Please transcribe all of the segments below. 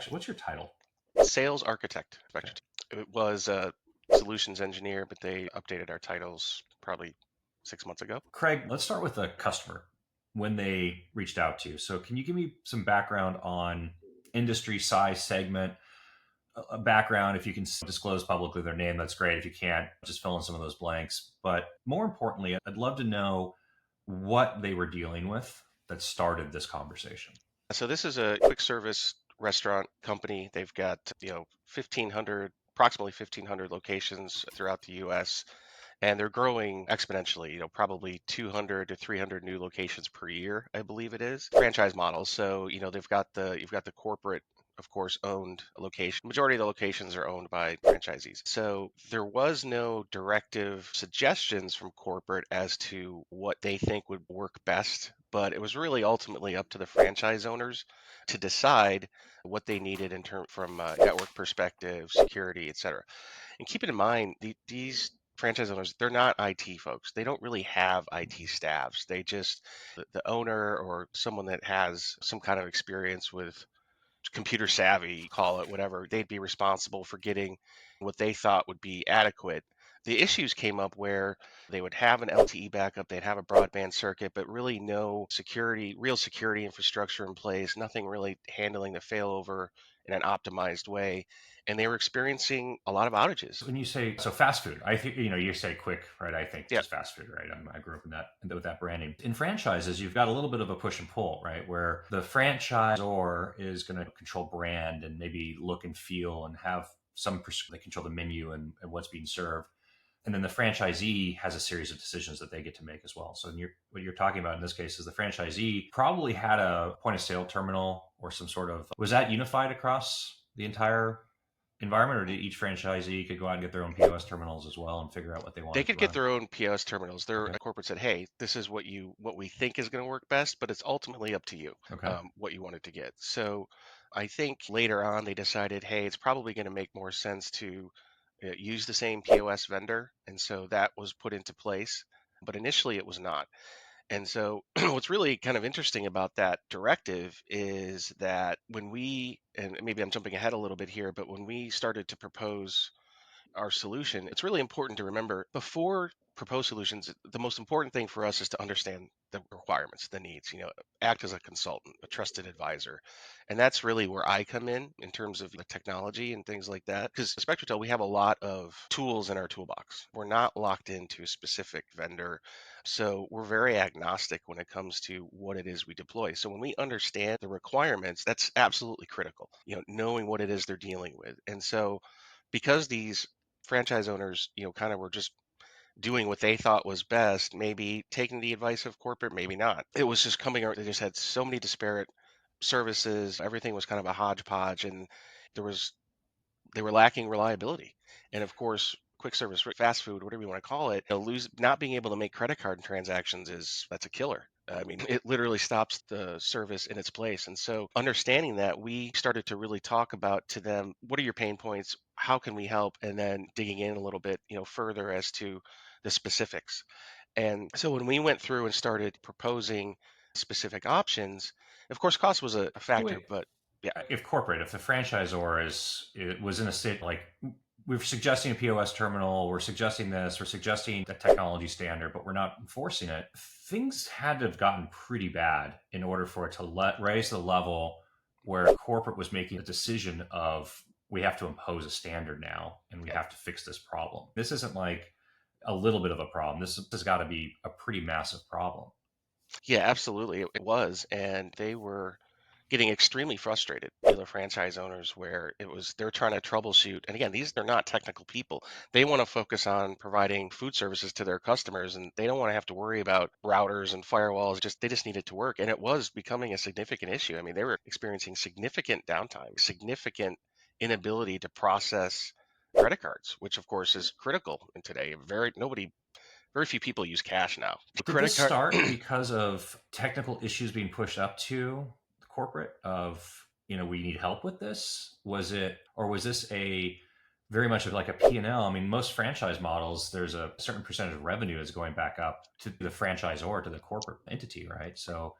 what's your title? Sales architect. Okay. It was a solutions engineer, but they updated our titles probably 6 months ago. Craig, let's start with the customer when they reached out to you. So, can you give me some background on industry, size, segment, a background? If you can disclose publicly their name, that's great. If you can't, just fill in some of those blanks. But more importantly, I'd love to know what they were dealing with that started this conversation. So this is a quick service restaurant company. They've got, 1,500, approximately 1,500 locations throughout the US, and they're growing exponentially, probably 200 to 300 new locations per year, I believe it is. Franchise models. So, you've got the corporate, of course, owned location. Majority of the locations are owned by franchisees. So there was no directive suggestions from corporate as to what they think would work best, but it was really ultimately up to the franchise owners to decide what they needed in term from a network perspective, security, et cetera. And keep it in mind, these franchise owners, they're not IT folks. They don't really have IT staffs. They just, the owner or someone that has some kind of experience with computer savvy, call it whatever, they'd be responsible for getting what they thought would be adequate. The issues came up where they would have an LTE backup, they'd have a broadband circuit, but really no security, real security infrastructure in place, nothing really handling the failover in an optimized way. And they were experiencing a lot of outages. When you say so fast food, I think you say quick, right? I think Yeah, just fast food, right? I grew up in that with that branding. In franchises, you've got a little bit of a push and pull, right? Where the franchisor is going to control brand and maybe look and feel and have they control the menu and what's being served, and then the franchisee has a series of decisions that they get to make as well. So what you're talking about in this case is the franchisee probably had a point of sale terminal or some sort of, was that unified across the entire environment, or did each franchisee could go out and get their own POS terminals as well and figure out what they they wanted to could get run? their own POS terminals. Their Okay. corporate said, "Hey, this is what we think is going to work best, but it's ultimately up to you, Okay. what you wanted to get." So, I think later on they decided, "Hey, it's probably going to make more sense to use the same POS vendor," and so that was put into place. But initially, it was not. And so, what's really kind of interesting about that directive is that and maybe I'm jumping ahead a little bit here, but when we started to propose our solution, it's really important to remember before propose solutions, the most important thing for us is to understand the requirements, the needs, act as a consultant, a trusted advisor. And that's really where I come in terms of the technology and things like that. Because Spectrotel, we have a lot of tools in our toolbox. We're not locked into a specific vendor. So we're very agnostic when it comes to what it is we deploy. So when we understand the requirements, that's absolutely critical, knowing what it is they're dealing with. And so because these franchise owners, kind of were just doing what they thought was best, maybe taking the advice of corporate, maybe not. It was just coming out, they just had so many disparate services. Everything was kind of a hodgepodge, and there was they were lacking reliability. And of course, quick service, fast food, whatever you want to call it, not being able to make credit card transactions that's a killer. I mean, it literally stops the service in its place. And so, understanding that, we started to really talk about to them, what are your pain points? How can we help? And then digging in a little bit, further as to the specifics. And so, when we went through and started proposing specific options, of course, cost was a But factor, wait, but yeah, if the franchisor was in a state like, we're suggesting a POS terminal, we're suggesting this, we're suggesting a technology standard, but we're not enforcing it, things had to have gotten pretty bad in order for it to raise the level where corporate was making a decision of, we have to impose a standard now and we yeah. have to fix this problem. This isn't like a little bit of a problem. This has got to be a pretty massive problem. Yeah, absolutely. It was. And they were getting extremely frustrated, the franchise owners, where they're trying to troubleshoot. And again, they're not technical people. They want to focus on providing food services to their customers, and they don't want to have to worry about routers and firewalls. They just need it to work. And it was becoming a significant issue. I mean, they were experiencing significant downtime, significant inability to process credit cards, which of course is critical in today. Very few people use cash now. The Did credit this card. start because of technical issues being pushed up to the corporate of, we need help with this? Was it, or was this a very much of like a P&L? I mean, most franchise models, there's a certain percentage of revenue is going back up to the franchisor, to the corporate entity, right? So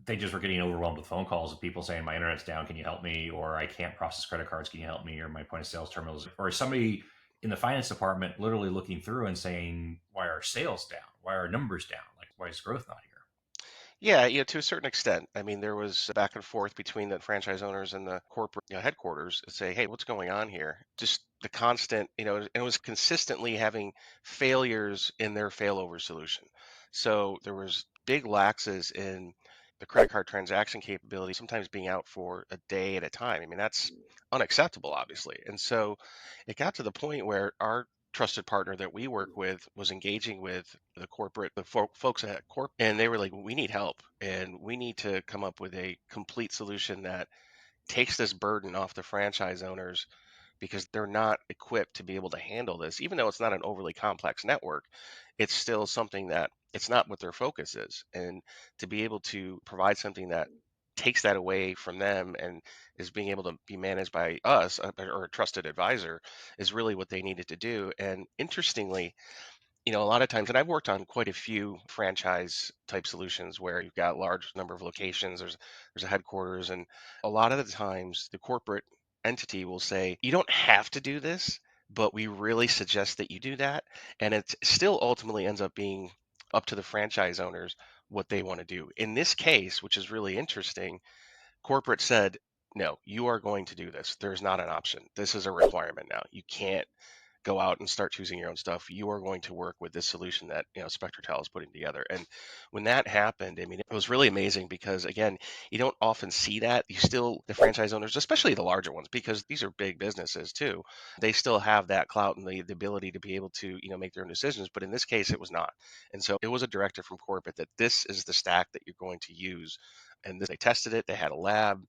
they just were getting overwhelmed with phone calls of people saying, my internet's down, can you help me? Or I can't process credit cards, can you help me? Or my point of sales terminals, or somebody in the finance department literally looking through and saying, why are sales down? Why are numbers down? Like, why is growth not here? Yeah, to a certain extent. I mean, there was back and forth between the franchise owners and the corporate headquarters to say, hey, what's going on here? Just the constant, and it was consistently having failures in their failover solution. So there was big laxes in the credit card transaction capability, sometimes being out for a day at a time. I mean, that's unacceptable, obviously. And so it got to the point where our trusted partner that we work with was engaging with the folks at corp, and they were like, we need help and we need to come up with a complete solution that takes this burden off the franchise owners because they're not equipped to be able to handle this. Even though it's not an overly complex network, it's still something that it's not what their focus is. And to be able to provide something that takes that away from them and is being able to be managed by us, or a trusted advisor, is really what they needed to do. And interestingly, a lot of times, and I've worked on quite a few franchise type solutions where you've got large number of locations, there's a headquarters, and a lot of the times the corporate entity will say, you don't have to do this, but we really suggest that you do that. And it still ultimately ends up being up to the franchise owners what they want to do. In this case, which is really interesting, corporate said, no, you are going to do this. There's not an option. This is a requirement now. You can't go out and start choosing your own stuff. You are going to work with this solution that Spectrotel is putting together. And when that happened, I mean, it was really amazing because again, you don't often see that. You still the franchise owners, especially the larger ones, because these are big businesses too. They still have that clout and the ability to be able to make their own decisions. But in this case, it was not. And so it was a directive from corporate that this is the stack that you're going to use. And they tested it. They had a lab.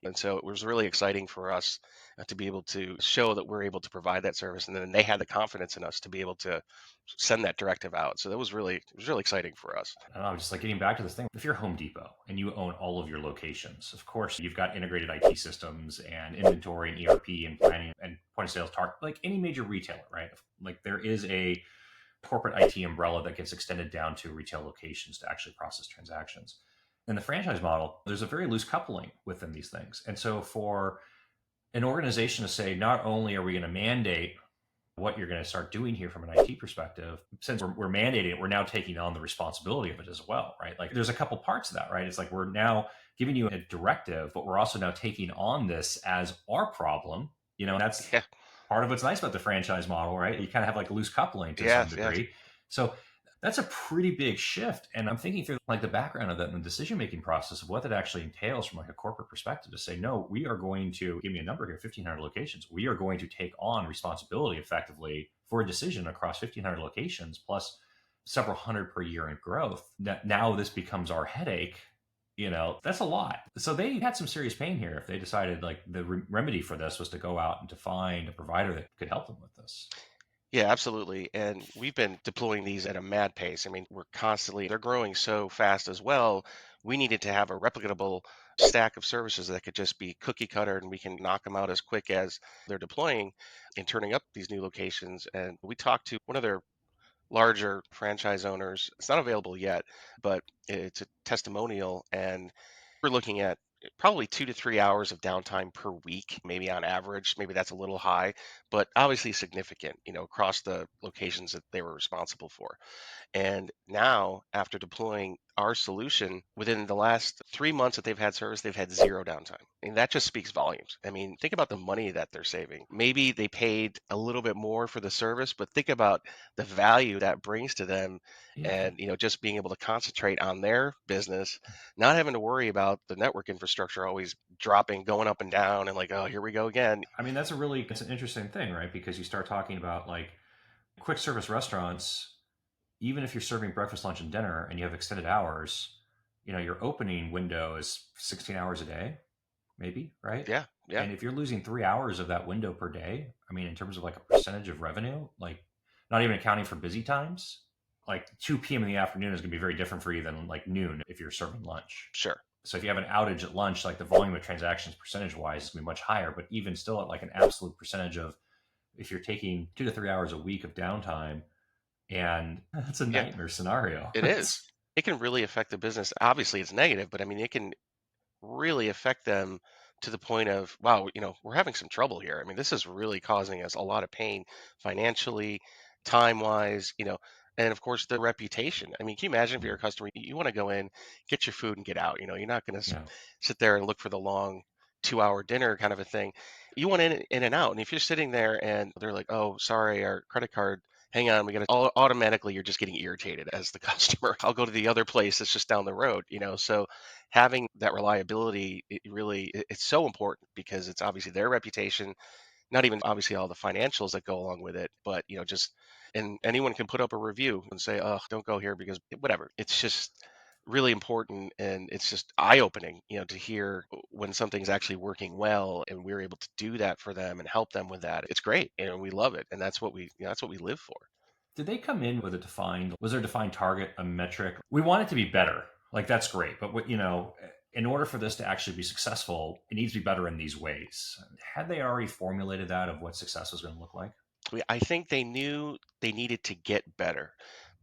And so it was really exciting for us to be able to show that we're able to provide that service. And then they had the confidence in us to be able to send that directive out. So it was really exciting for us. I don't know, just like getting back to this thing. If you're Home Depot and you own all of your locations, of course you've got integrated IT systems and inventory and ERP and planning and point of sales target, like any major retailer, right? Like there is a corporate IT umbrella that gets extended down to retail locations to actually process transactions. In the franchise model, there's a very loose coupling within these things. And so for an organization to say, not only are we going to mandate what you're going to start doing here from an IT perspective, since we're mandating it, we're now taking on the responsibility of it as well, right? Like there's a couple parts of that, right? It's like we're now giving you a directive, but we're also now taking on this as our problem. And that's Yeah. part of what's nice about the franchise model, right? You kind of have like loose coupling to some Yes. Yes. degree. So that's a pretty big shift. And I'm thinking through like the background of that and the decision making process of what that actually entails from like a corporate perspective to say, no, we are going to give me a number here, 1,500 locations. We are going to take on responsibility effectively for a decision across 1,500 locations plus several hundred per year in growth. Now this becomes our headache. That's a lot. So they had some serious pain here if they decided like the remedy for this was to go out and to find a provider that could help them with this. Yeah, absolutely. And we've been deploying these at a mad pace. I mean, they're growing so fast as well. We needed to have a replicable stack of services that could just be cookie cutter and we can knock them out as quick as they're deploying and turning up these new locations. And we talked to one of their larger franchise owners. It's not available yet, but it's a testimonial. And we're looking at probably 2 to 3 hours of downtime per week, maybe on average. Maybe that's a little high, but obviously significant, across the locations that they were responsible for. And now, after deploying our solution, within the last 3 months that they've had service, they've had zero downtime. And that just speaks volumes. I mean, think about the money that they're saving. Maybe they paid a little bit more for the service, but think about the value that brings to them Yeah. and, just being able to concentrate on their business, not having to worry about the network infrastructure always dropping, going up and down and like, oh, here we go again. I mean, it's an interesting thing, right? Because you start talking about like quick service restaurants, even if you're serving breakfast, lunch, and dinner and you have extended hours, your opening window is 16 hours a day, maybe, right? Yeah. Yeah. And if you're losing 3 hours of that window per day, I mean, in terms of like a percentage of revenue, like not even accounting for busy times, like 2 p.m. in the afternoon is going to be very different for you than like noon if you're serving lunch. Sure. So if you have an outage at lunch, like the volume of transactions percentage wise is going to be much higher, but even still at like an absolute percentage of if you're taking 2 to 3 hours a week of downtime, and that's a Yeah. nightmare scenario. It is. it can really affect the business. Obviously, it's negative, but I mean, it can really affect them to the point of, wow, we're having some trouble here. I mean, this is really causing us a lot of pain financially, time wise, and of course the reputation. I mean, can you imagine if you're a customer, you want to go in, get your food and get out? You're not going to Yeah. sit there and look for the long 2 hour dinner kind of a thing. You want in and out. And if you're sitting there and they're like, oh, sorry, our credit card, hang on, we got to automatically, you're just getting irritated as the customer. I'll go to the other place that's just down the road. So having that reliability, it's so important because it's obviously their reputation, not even obviously all the financials that go along with it, but just, and anyone can put up a review and say, oh, don't go here because whatever. It's just really important, and it's just eye-opening, to hear when something's actually working well and we're able to do that for them and help them with that. It's great, and we love it, and that's what we live for. Did they come in with a defined, was there a defined target, a metric? We want it to be better. Like, that's great. But what, in order for this to actually be successful, it needs to be better in these ways. Had they already formulated that of what success was going to look like? I think they knew they needed to get better,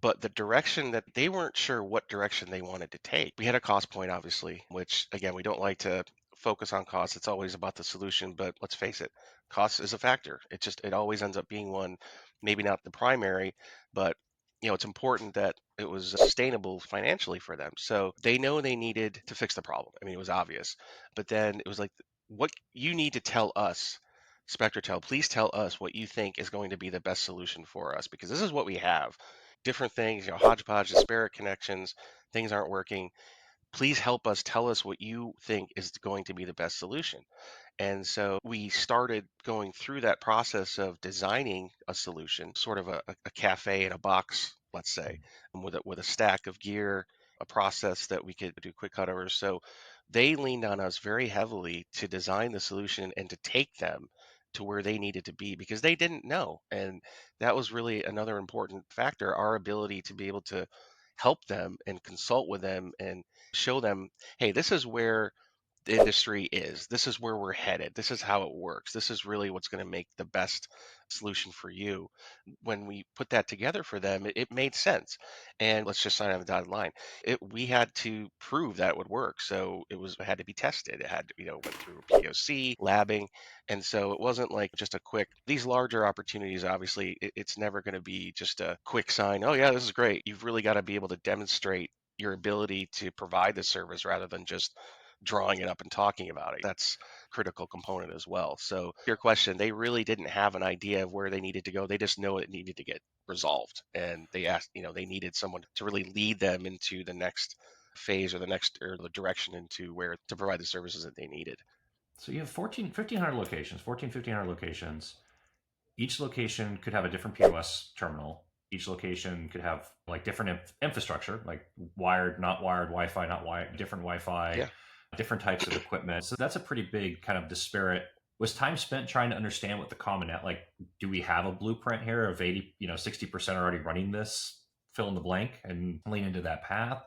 but the direction that they weren't sure what direction they wanted to take. We had a cost point, obviously, which again, we don't like to focus on cost. It's always about the solution, but let's face it, cost is a factor. It always ends up being one, maybe not the primary, but it's important that it was sustainable financially for them. So they know they needed to fix the problem. I mean, it was obvious, but then it was like, what you need to tell us, Spectrotel, please tell us what you think is going to be the best solution for us, because this is what we have. Different things, hodgepodge, disparate connections, things aren't working. Please help us, tell us what you think is going to be the best solution. And so we started going through that process of designing a solution, sort of a cafe in a box, let's say, with a stack of gear, a process that we could do quick cutovers. So they leaned on us very heavily to design the solution and to take them to where they needed to be, because they didn't know. And that was really another important factor, our ability to be able to help them and consult with them and show them, hey, this is where the industry is. This is where we're headed. This is how it works. This is really what's going to make the best solution for you. When we put that together for them, it made sense. And let's just sign on the dotted line. We had to prove that it would work. So it had to be tested. It had to, went through POC, labbing. And so it wasn't like just a quick, these larger opportunities, obviously, it's never going to be just a quick sign. Oh, yeah, this is great. You've really got to be able to demonstrate your ability to provide the service rather than just drawing it up and talking about it. That's a critical component as well. So your question, they really didn't have an idea of where they needed to go. They just know it needed to get resolved. And they asked, they needed someone to really lead them into the next phase, or the direction into where to provide the services that they needed. So you have 1,500 locations, 1,500 locations. Each location could have a different POS terminal. Each location could have like different infrastructure, like wired, not wired, Wi-Fi, not wired, different Wi-Fi, Yeah. different types of equipment. So that's a pretty big kind of disparate. Was time spent trying to understand what the common net, like, do we have a blueprint here of 80, 60% already running this, fill in the blank and lean into that path?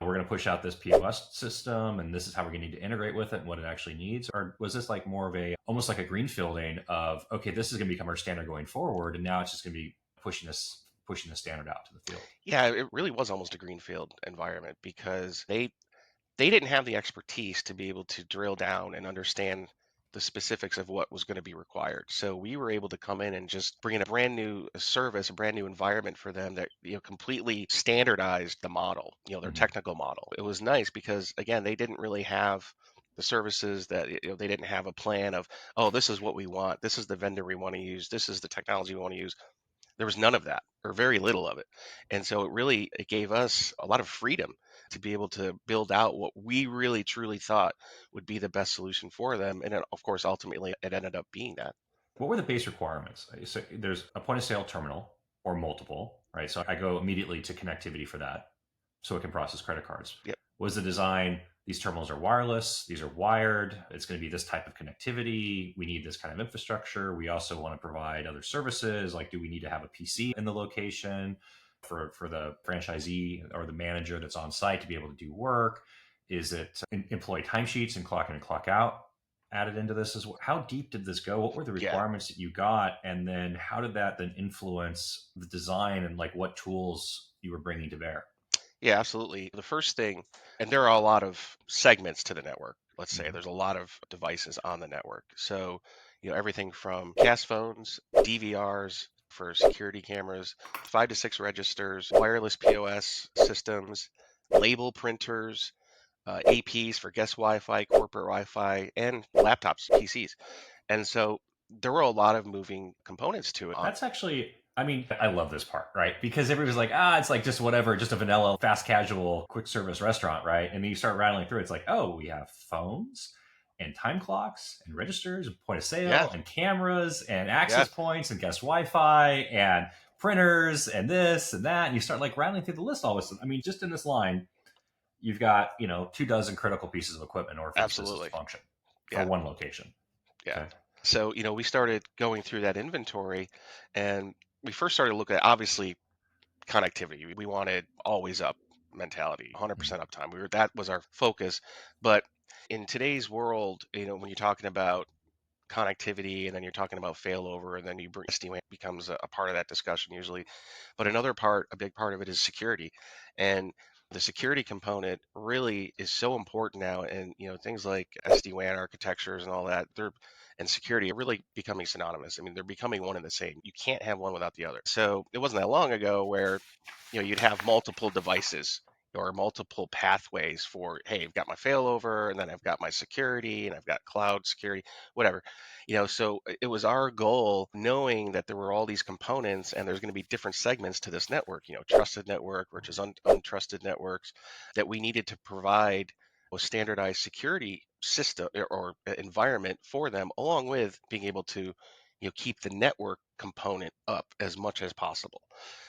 We're going to push out this POS system and this is how we're going to need to integrate with it and what it actually needs? Or was this like more of a, almost like a greenfielding of, okay, this is going to become our standard going forward. And now it's just going to be pushing the standard out to the field. Yeah, it really was almost a greenfield environment because they didn't have the expertise to be able to drill down and understand the specifics of what was going to be required. So we were able to come in and just bring in a brand new service, a brand new environment for them that completely standardized the model, their Mm-hmm. technical model. It was nice because again, they didn't really have the services that they didn't have a plan of, oh, this is what we want, this is the vendor we want to use, this is the technology we want to use. There was none of that, or very little of it. And so it gave us a lot of freedom to be able to build out what we really truly thought would be the best solution for them. And of course, ultimately, it ended up being that. What were the base requirements? So there's a point of sale terminal or multiple, right? So I go immediately to connectivity for that so it can process credit cards. Yep. Was the design, these terminals are wireless, these are wired, it's going to be this type of connectivity, we need this kind of infrastructure. We also want to provide other services, like do we need to have a PC in the location for the franchisee or the manager that's on site to be able to do work? Is it employee timesheets and clock in and clock out added into this as well? How deep did this go? What were the Yeah. requirements that you got? And then how did that then influence the design and like what tools you were bringing to bear? Yeah, absolutely. The first thing, and there are a lot of segments to the network. Let's say Hmm. there's a lot of devices on the network. So, everything from cast phones, DVRs for security cameras, 5 to 6 registers, wireless POS systems, label printers, APs for guest Wi-Fi, corporate Wi-Fi, and laptops, PCs. And so there were a lot of moving components to it. That's actually, I mean, I love this part, right? Because everybody's like, it's like just whatever, just a vanilla, fast casual, quick service restaurant, right? And then you start rattling through, it's like, oh, we have phones and time clocks and registers and point of Yeah, sale and cameras and yeah, access points and guest Wi-Fi and printers and this and that. And you start like rattling through the list all of a sudden. I mean, just in this line, you've got, 2 dozen critical pieces of equipment in order for this business to absolutely. function for Yeah, one location. yeah. Okay. So, we started going through that inventory, and we first started looking at, obviously, connectivity. We wanted always up mentality, Mhm. 100% uptime. That was our focus. But in today's world, when you're talking about connectivity and then you're talking about failover and then you bring SD-WAN becomes a part of that discussion usually. But another part, a big part of it is security. And the security component really is so important now. And, things like SD-WAN architectures and all that, and security are really becoming synonymous. I mean, they're becoming one and the same. You can't have one without the other. So it wasn't that long ago where, you'd have multiple devices or multiple pathways for, hey, I've got my failover and then I've got my security and I've got cloud security, whatever. So it was our goal, knowing that there were all these components and there's going to be different segments to this network, trusted network versus untrusted networks, that we needed to provide a standardized security system or environment for them, along with being able to keep the network component up as much as possible.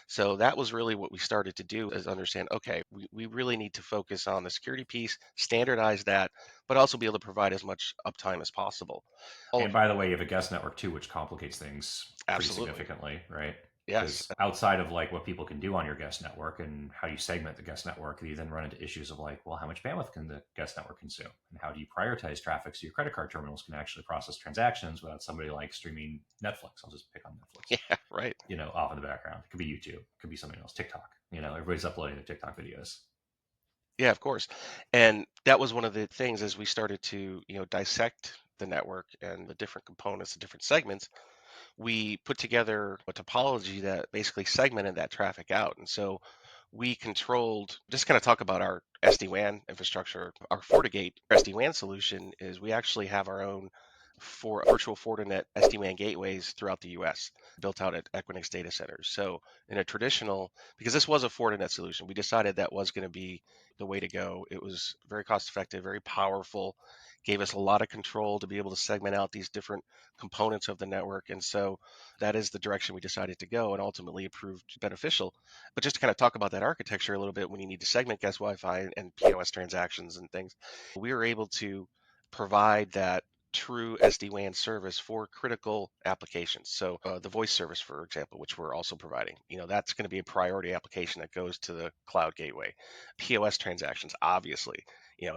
So that was really what we started to do, is understand, okay, we really need to focus on the security piece, standardize that, but also be able to provide as much uptime as possible. All And of by the way, you have a guest network too, which complicates things pretty Absolutely. significantly, right? Yes. Because outside of like what people can do on your guest network and how you segment the guest network, you then run into issues of like, well, how much bandwidth can the guest network consume? And how do you prioritize traffic so your credit card terminals can actually process transactions without somebody like streaming Netflix? I'll just pick on Netflix, Yeah, right. off in the background. It could be YouTube, it could be something else, TikTok. Everybody's uploading their TikTok videos. Yeah, of course. And that was one of the things as we started to, dissect the network and the different components, the different segments, we put together a topology that basically segmented that traffic out. And so we controlled, just kind of talk about our SD-WAN infrastructure. Our FortiGate SD-WAN solution is we actually have our own for virtual Fortinet SD-WAN gateways throughout the US, built out at Equinix data centers. So in a traditional, because this was a Fortinet solution, we decided that was going to be the way to go. It was very cost effective, very powerful, gave us a lot of control to be able to segment out these different components of the network. And so that is the direction we decided to go, and ultimately it proved beneficial. But just to kind of talk about that architecture a little bit, when you need to segment guest Wi-Fi and POS transactions and things, we were able to provide that true SD-WAN service for critical applications. So the voice service, for example, which we're also providing, that's going to be a priority application that goes to the cloud gateway. POS transactions, obviously,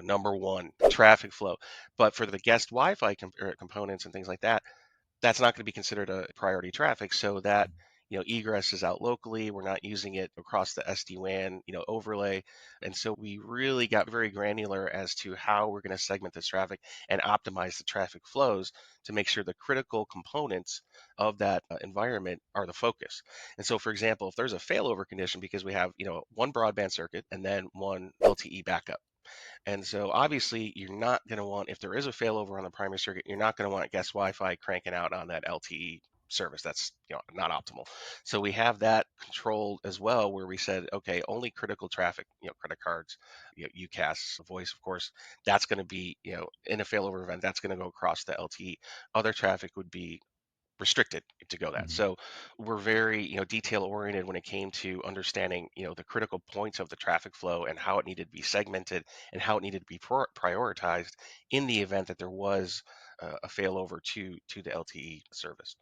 number one, traffic flow. But for the guest Wi-Fi components and things like that, that's not going to be considered a priority traffic. So that egress is out locally. We're not using it across the SD-WAN overlay, and so we really got very granular as to how we're going to segment this traffic and optimize the traffic flows to make sure the critical components of that environment are the focus. And so, for example, if there's a failover condition because we have one broadband circuit and then one LTE backup, and so obviously you're not going to want, if there is a failover on the primary circuit, you're not going to want guest Wi-Fi cranking out on that LTE service. That's not optimal. So we have that controlled as well, where we said, okay, only critical traffic, credit cards, UCAS, voice, of course, that's going to be, in a failover event, that's going to go across the LTE. Other traffic would be restricted to go that. Mhm. So we're very, detail oriented when it came to understanding, the critical points of the traffic flow and how it needed to be segmented and how it needed to be prioritized in the event that there was a failover to the LTE service.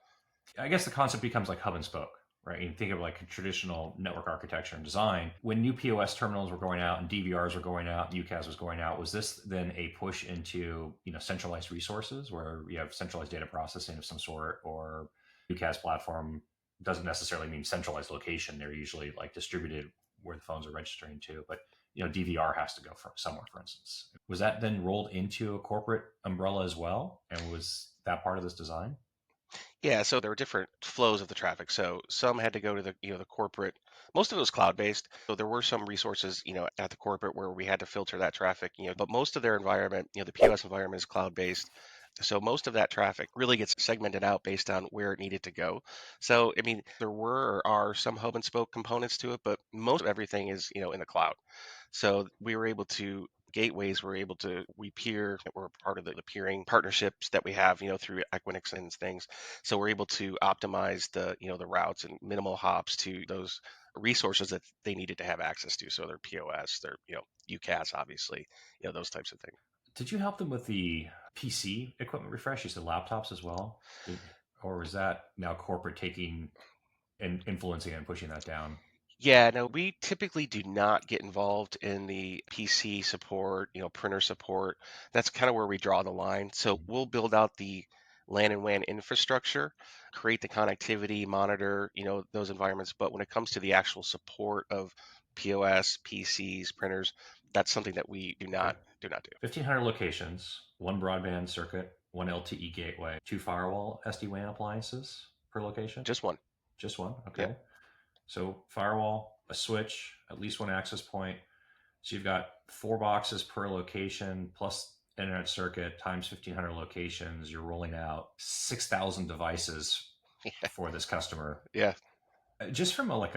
I guess the concept becomes like hub and spoke, right? You think of like traditional network architecture and design. When new POS terminals were going out and DVRs were going out, and UCAS was going out, was this then a push into centralized resources where you have centralized data processing of some sort, or UCAS platform doesn't necessarily mean centralized location. They're usually like distributed where the phones are registering to, but DVR has to go from somewhere, for instance. Was that then rolled into a corporate umbrella as well? And was that part of this design? Yeah, so there were different flows of the traffic. So some had to go to the corporate. Most of it was cloud-based. So there were some resources, at the corporate where we had to filter that traffic, but most of their environment, the POS environment is cloud-based. So most of that traffic really gets segmented out based on where it needed to go. So, I mean, there were or are some hub and spoke components to it, but most of everything is, in the cloud. So we were able to gateways were able to we peer we're part of the peering partnerships that we have through Equinix and things, so we're able to optimize the routes and minimal hops to those resources that they needed to have access to, so their POS, their UCAS, obviously, those types of things. Did you help them with the PC equipment refresh? You said laptops as well? Or was that now corporate taking and influencing and pushing that down? Yeah, no, we typically do not get involved in the PC support, printer support. That's kind of where we draw the line. So we'll build out the LAN and WAN infrastructure, create the connectivity, monitor, those environments. But when it comes to the actual support of POS, PCs, printers, that's something that we do Okay. not do. 1,500 locations, one broadband circuit, one LTE gateway, two firewall SD-WAN appliances per location? Just one. Just one? Yep. Okay. So firewall, a switch, at least one access point. So you've got 4 boxes per location plus internet circuit times 1,500 locations. You're rolling out 6,000 devices for this customer. Yeah. Just from a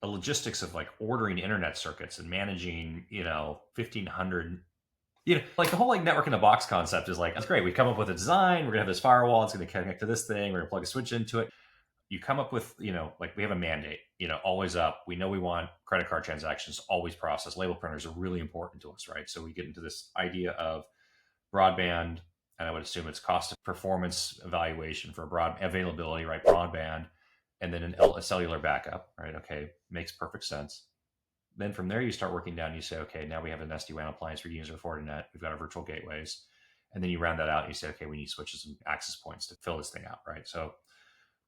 logistics of like ordering internet circuits and managing 1,500, like the whole like network in the box concept is like, that's great. We come up with a design. We're gonna have this firewall. It's gonna connect to this thing. We're gonna plug a switch into it. You come up with, like we have a mandate, always up. We know we want credit card transactions always processed. Label printers are really important to us, right? So we get into this idea of broadband, and I would assume it's cost of performance evaluation for broad availability, right? Broadband, and then a cellular backup, right? Okay, makes perfect sense. Then from there, you start working down. You say, okay, now we have an SD-WAN appliance for user Fortinet. We've got our virtual gateways. And then you round that out and you say, okay, we need switches and access points to fill this thing out, right? So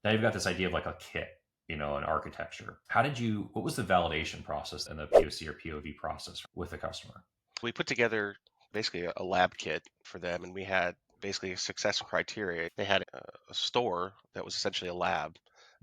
now you've got this idea of like a kit, an architecture. What was the validation process and the POC or POV process with the customer? We put together basically a lab kit for them, and we had basically a success criteria. They had a store that was essentially a lab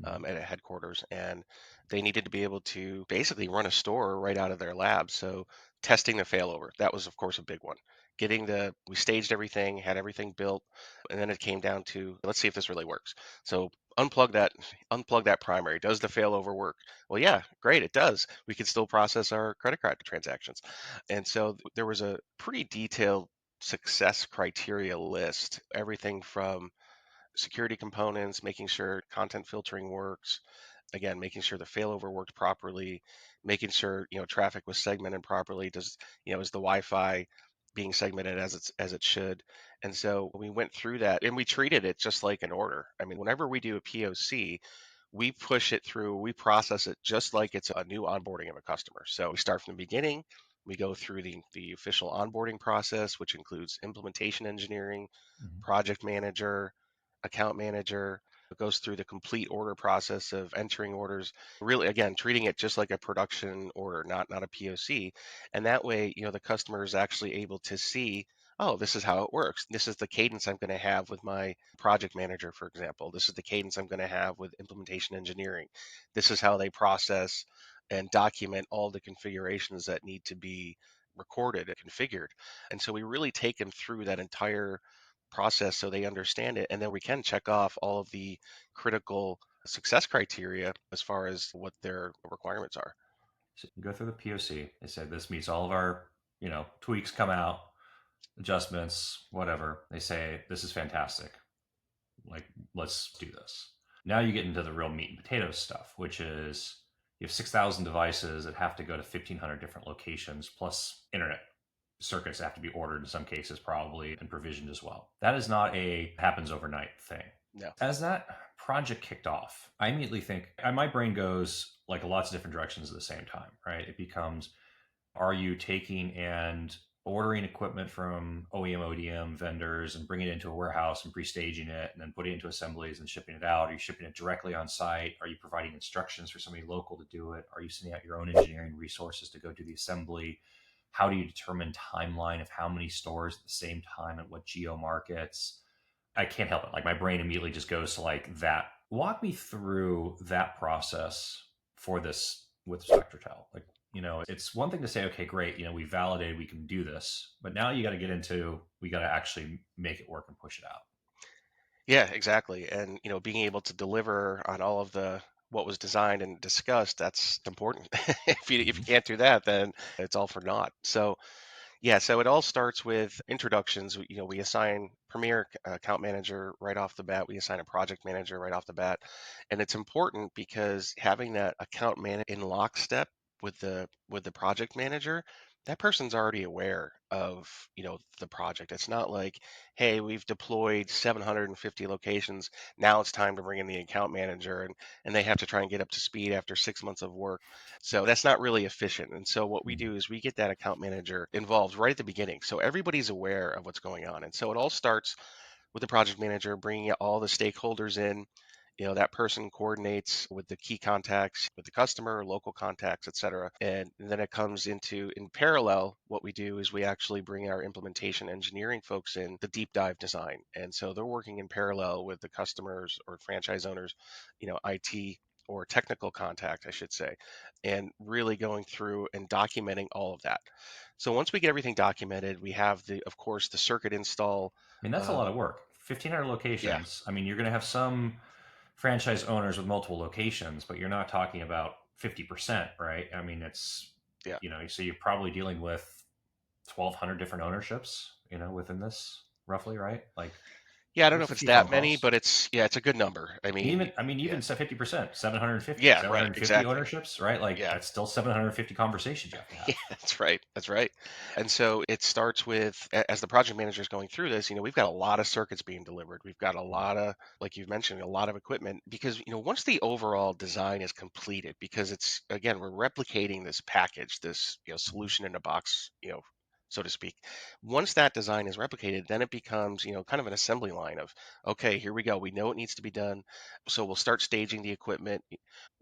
at a headquarters, and they needed to be able to basically run a store right out of their lab. So testing the failover, that was of course a big one. We staged everything, had everything built, and then it came down to, let's see if this really works. So unplug that, unplug that primary. Does the failover work? Well, yeah, great, it does. We can still process our credit card transactions. And so there was a pretty detailed success criteria list, everything from security components, making sure content filtering works, again, making sure the failover worked properly, making sure, traffic was segmented properly. Is the Wi-Fi being segmented as it should? And so we went through that and we treated it just like an order. I mean, whenever we do a POC, we push it through, we process it just like it's a new onboarding of a customer. So we start from the beginning, we go through the official onboarding process, which includes implementation engineering, Mhm. project manager, account manager. It goes through the complete order process of entering orders, really, again, treating it just like a production order, not a POC. And that way, the customer is actually able to see, oh, this is how it works. This is the cadence I'm going to have with my project manager, for example. This is the cadence I'm going to have with implementation engineering. This is how they process and document all the configurations that need to be recorded and configured. And so we really take them through that entire process so they understand it. And then we can check off all of the critical success criteria as far as what their requirements are. So you go through the POC. They said this meets all of our, tweaks come out, adjustments, whatever. They say this is fantastic. Like, let's do this. Now you get into the real meat and potatoes stuff, which is you have 6,000 devices that have to go to 1,500 different locations, plus internet circuits have to be ordered in some cases, probably, and provisioned as well. That is not a happens overnight thing. No. As that project kicked off, I immediately think, my brain goes like lots of different directions at the same time, right? It becomes, are you taking and ordering equipment from OEM, ODM vendors and bringing it into a warehouse and pre-staging it and then putting it into assemblies and shipping it out? Are you shipping it directly on site? Are you providing instructions for somebody local to do it? Are you sending out your own engineering resources to go do the assembly? How do you determine timeline of how many stores at the same time and what geo markets? I can't help it. Like my brain immediately just goes to like that. Walk me through that process for this with Spectrotel. Like, it's one thing to say, okay, great, we validated we can do this, but now you got to get into, we got to actually make it work and push it out. Yeah, exactly. And being able to deliver on all of the what was designed and discussed, that's important. If you Mm-hmm. can't do that, then it's all for naught. So yeah, so it all starts with introductions. We assign Premier account manager right off the bat. We assign a project manager right off the bat, and it's important because having that account manager in lockstep with the project manager, that person's already aware of the project. It's not like, hey, we've deployed 750 locations. Now it's time to bring in the account manager, and they have to try and get up to speed after 6 months of work. So that's not really efficient. And so what we Mm-hmm. do is we get that account manager involved right at the beginning. So everybody's aware of what's going on. And so it all starts with the project manager bringing all the stakeholders in. That person coordinates with the key contacts, with the customer, local contacts, et cetera. And then it comes into, in parallel, what we do is we actually bring our implementation engineering folks in the deep dive design. And so they're working in parallel with the customers or franchise owners, IT or technical contact, I should say, and really going through and documenting all of that. So once we get everything documented, we have of course, the circuit install. I mean, that's a Uh, lot of work. 1,500 yeah, locations. I mean, you're going to have some franchise owners with multiple locations, but you're not talking about 50%, right? I mean, yeah. so you're probably dealing with 1,200 different ownerships, within this roughly, right? Like, Yeah, I don't know there's if a it's few phone that many, calls. but it's a good number. I mean, yeah, Even 50%, 750, yeah, seven right, hundred fifty exactly. ownerships, right? Like Yeah, that's still 750 conversations you have to yeah, have. that's right. That's right. And so it starts with, as the project manager is going through this, we've got a lot of circuits being delivered. We've got a lot of, like you've mentioned, a lot of equipment because, once the overall design is completed, because it's, again, we're replicating this package, this, solution in a box, so to speak. Once that design is replicated, then it becomes, kind of an assembly line of, okay, here we go. We know it needs to be done. So we'll start staging the equipment.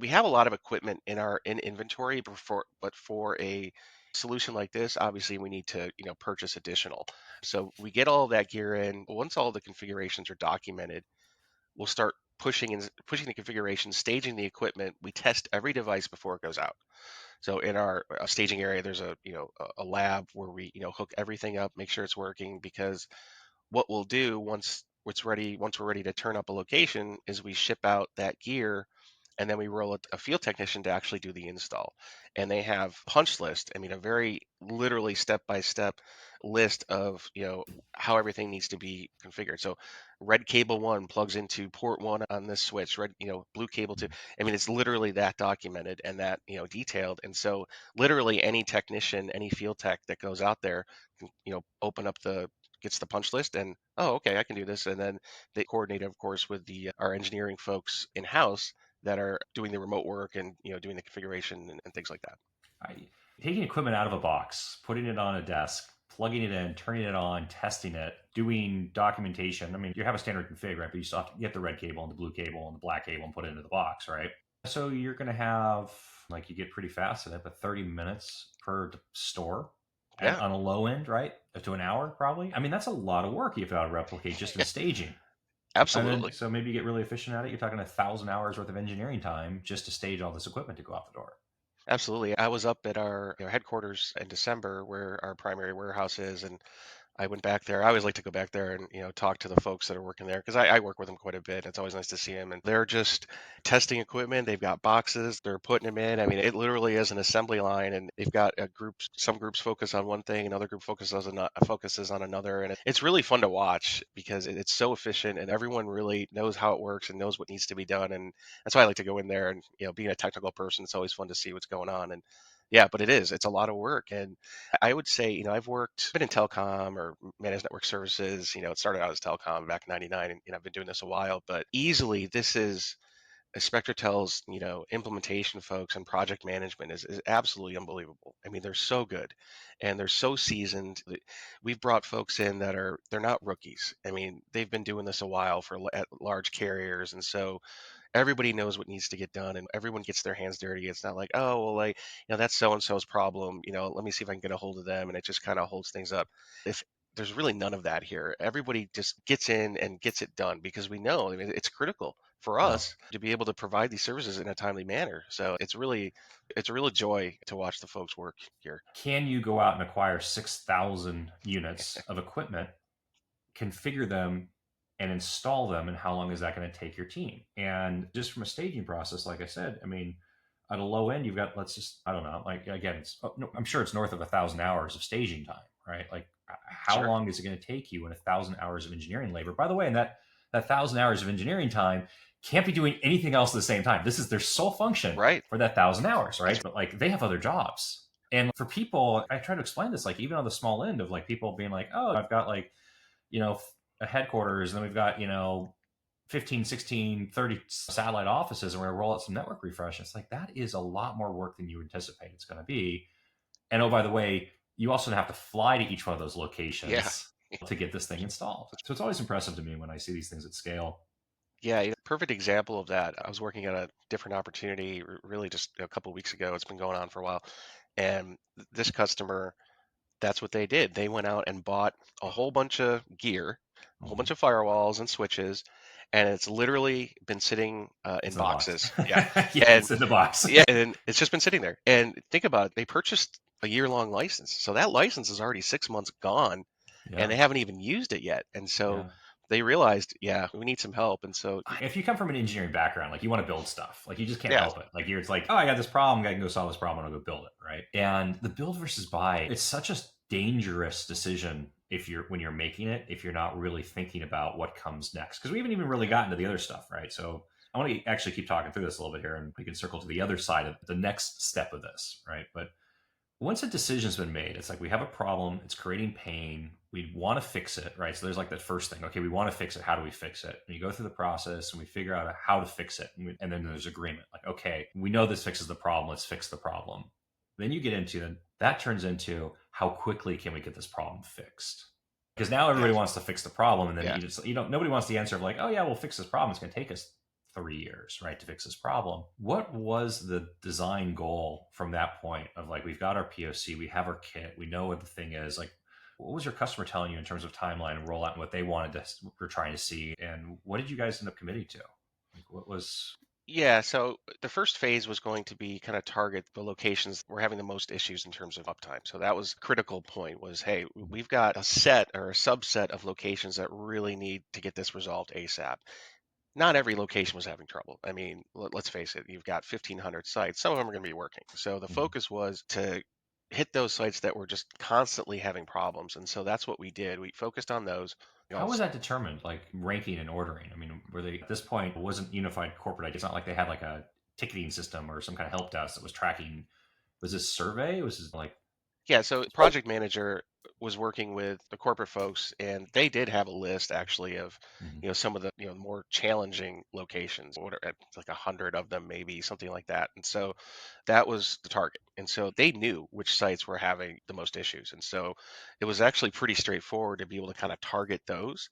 We have a lot of equipment in inventory, but for a solution like this, obviously we need to purchase additional. So we get all of that gear in. Once all the configurations are documented, we'll start pushing the configuration, staging the equipment. We test every device before it goes out. So in our staging area, there's a lab where we hook everything up, make sure it's working, because what we'll do once we're ready to turn up a location is we ship out that gear, and then we roll a field technician to actually do the install. And they have punch list. I mean, a very literally step by step list of how everything needs to be configured. So red cable one plugs into port one on this switch. Red, blue cable two. I mean, it's literally that documented and that detailed. And so literally any technician, any field tech that goes out there can open up gets the punch list and, oh, okay, I can do this. And then they coordinate, of course, with the our engineering folks in house that are doing the remote work and doing the configuration and things like that. I, Taking equipment out of a box, putting it on a desk, plugging it in, turning it on, testing it, doing documentation. I mean, you have a standard config, right? But you still have to get the red cable and the blue cable and the black cable and put it into the box, right? So you're going to have, like, you get pretty fast at it, but 30 minutes per store and Yeah, on a low end, right? To an hour, probably. I mean, that's a lot of work you have to replicate just in staging. And then, absolutely. so maybe you get really efficient at it. You're talking 1,000 hours worth of engineering time just to stage all this equipment to go out the door. Absolutely. I was up at our headquarters in December where our primary warehouse is, and I went back there. I always like to go back there and talk to the folks that are working there because I work with them quite a bit. It's always nice to see them, and they're just testing equipment. They've got boxes. They're putting them in. I mean, it literally is an assembly line, and they've got a groups. Some groups focus on one thing, another group focuses on another, and it's really fun to watch because it's so efficient, and everyone really knows how it works and knows what needs to be done. And that's why I like to go in there. And being a technical person, it's always fun to see what's going on. And yeah, but it's a lot of work. And I would say, been in telecom or managed network services. It started out as telecom back in '99, and I've been doing this a while. But easily, this is Spectrotel's, implementation folks and project management is absolutely unbelievable. I mean, they're so good and they're so seasoned. We've brought folks in that they're not rookies. I mean, they've been doing this a while at large carriers, and so everybody knows what needs to get done and everyone gets their hands dirty. It's not like, oh, well, like, that's so and so's problem. Let me see if I can get a hold of them. And it just kind of holds things up. If There's really none of that here. Everybody just gets in and gets it done because we know, I mean, it's critical for Well, us to be able to provide these services in a timely manner. So it's a real joy to watch the folks work here. can you go out and acquire 6,000 units of equipment, configure them, and install them, and how long is that going to take your team? And just from a staging process, like I said, I mean, at a low end, you've got, let's just, I don't know, like again, I'm sure it's north of 1,000 hours of staging time, right? Like, how Sure. long is it going to take you in 1,000 hours of engineering labor? By the way, and that 1,000 hours of engineering time can't be doing anything else at the same time. This is their sole function Right. for that 1,000 hours, That's right? But like, they have other jobs. And for people, I try to explain this, like, even on the small end of like people being like, oh, I've got like, a headquarters, and then we've got, 15, 16, 30 satellite offices, and we're going to roll out some network refresh. It's like, that is a lot more work than you anticipate it's going to be. And oh, by the way, you also have to fly to each one of those yeah. locations to get this thing installed. So it's always impressive to me when I see these things at scale. Yeah, perfect example of that. I was working on a different opportunity really just a couple of weeks ago. It's been going on for a while. And this customer, that's what they did. They went out and bought a whole bunch of gear, a whole Mm-hmm. bunch of firewalls and switches, and it's literally been sitting in It's in the box. boxes. Yeah. Yeah, And it's in the box. yeah, and it's just been sitting there. And think about it, they purchased a year-long license. So that license is already 6 months gone and Yeah. they haven't even used it yet. And so Yeah. they realized, yeah, we need some help. And so, If you come from an engineering background, like, you want to build stuff, like, you just can't yeah, help it. Like, it's like, oh, I got this problem, I can go solve this problem, and I'll go build it, right? And the build versus buy, it's such a dangerous decision if you're when you're making it, if you're not really thinking about what comes next. Because we haven't even really gotten to the other stuff, right? So I want to actually keep talking through this a little bit here, and we can circle to the other side of the next step of this, right? But once a decision's been made, it's like, we have a problem, it's creating pain, we want to fix it, right? So there's like that first thing, okay, we want to fix it, how do we fix it? And you go through the process and we figure out how to fix it. And then there's agreement, like, okay, we know this fixes the problem, let's fix the problem. Then you get into, that turns into, how quickly can we get this problem fixed? Because now everybody yeah, wants to fix the problem, and then yeah. nobody wants the answer of like, oh yeah, we'll fix this problem, it's going to take us 3 years, right, to fix this problem. What was the design goal from that point of like, we've got our POC, we have our kit, we know what the thing is, like, what was your customer telling you in terms of timeline and rollout and what they wanted to were trying to see, and what did you guys end up committing to? Like, what was? Yeah, so the first phase was going to be kind of target the locations that were having the most issues in terms of uptime. So that was critical point was, hey, we've got a set or a subset of locations that really need to get this resolved ASAP. Not every location was having trouble. I mean, let's face it, you've got 1,500 sites. Some of them are going to be working. So the Mhm. focus was to hit those sites that were just constantly having problems. And so that's what we did. We focused on those. You know, How was that determined, like ranking and ordering? I mean, were they, at this point, it wasn't unified corporate ID? It's not like they had like a ticketing system or some kind of help desk that was tracking. Was this survey? Was this like? Yeah, so project manager was working with the corporate folks, and they did have a list actually of, Mhm. some of the, more challenging locations, like 100 of them, maybe something like that. And so that was the target. And so they knew which sites were having the most issues. And so it was actually pretty straightforward to be able to kind of target those.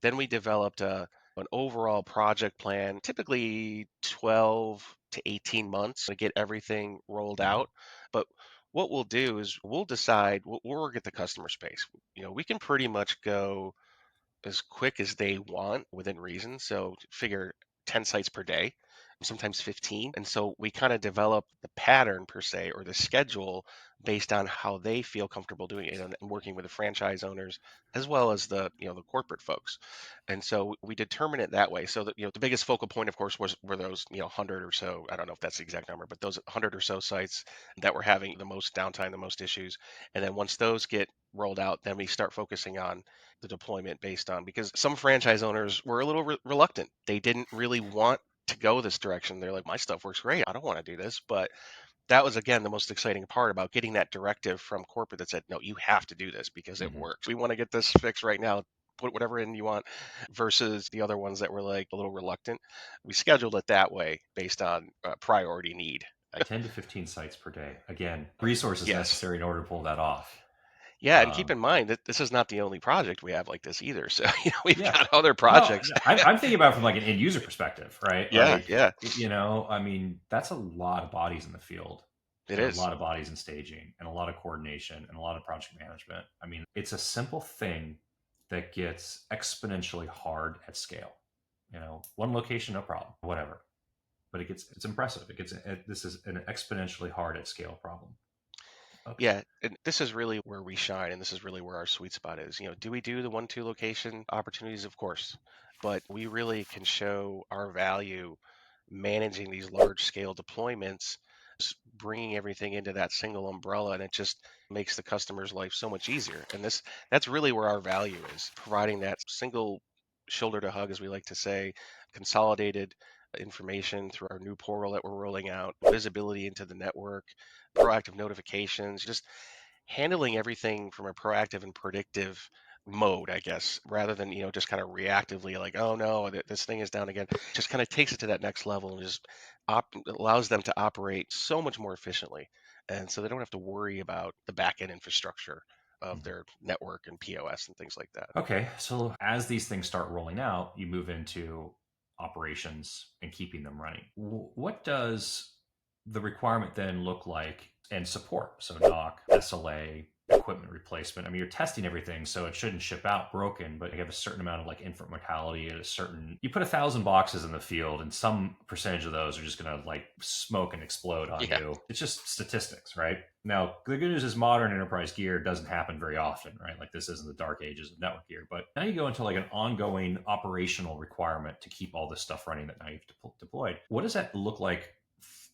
Then we developed an overall project plan, typically 12 to 18 months to get everything rolled Mhm. out. But what we'll do is we'll decide we'll work at the customer space. We can pretty much go as quick as they want within reason. So figure 10 sites per day, sometimes 15. And so we kind of develop the pattern per se or the schedule based on how they feel comfortable doing it and working with the franchise owners as well as the corporate folks. And so we determine it that way. So that the biggest focal point of course were those 100 or so, I don't know if that's the exact number, but those 100 or so sites that were having the most downtime, the most issues. And then once those get rolled out, then we start focusing on the deployment based on because some franchise owners were a little reluctant. They didn't really want to go this direction. They're like, my stuff works great. I don't want to do this. But that was, again, the most exciting part about getting that directive from corporate that said, no, you have to do this because it Mhm. works. We want to get this fixed right now. put whatever in you want, versus the other ones that were like a little reluctant. We scheduled it that way based on priority need. 10 to 15 sites per day. Again, resources Yes. necessary in order to pull that off. Yeah, and keep Um, in mind that this is not the only project we have like this either. So, we've yeah. got other No, projects. I'm thinking about it from like an end user perspective, right? Yeah, Like, yeah, I mean, that's a lot of bodies in the field it and a is. lot of bodies in staging and a lot of coordination and a lot of project management. I mean, it's a simple thing that gets exponentially hard at scale. One location, no problem, whatever. But it's impressive. This is an exponentially hard at scale problem. Okay. Yeah, and this is really where we shine, and this is really where our sweet spot is. Do we do the 1-2 location opportunities? Of course, but we really can show our value managing these large scale deployments, bringing everything into that single umbrella, and it just makes the customer's life so much easier. And that's really where our value is, providing that single shoulder to hug, as we like to say, consolidated information through our new portal that we're rolling out, visibility into the network, proactive notifications, just handling everything from a proactive and predictive mode, I guess, rather than, just kind of reactively like, oh no, this thing is down again. Just kind of takes it to that next level and just allows them to operate so much more efficiently. And so they don't have to worry about the back end infrastructure of Mhm. their network and POS and things like that. Okay, so as these things start rolling out, you move into operations and keeping them running. What does the requirement then look like and support? So knock, SLA, equipment replacement. I mean, you're testing everything, so it shouldn't ship out broken, but you have a certain amount of like infant mortality at a certain. You put 1,000 boxes in the field, and some percentage of those are just going to like smoke and explode on Yeah. you. It's just statistics, right? Now, the good news is modern enterprise gear doesn't happen very often, right? Like this isn't the dark ages of network gear, but now you go into like an ongoing operational requirement to keep all this stuff running that now you've deployed. What does that look like?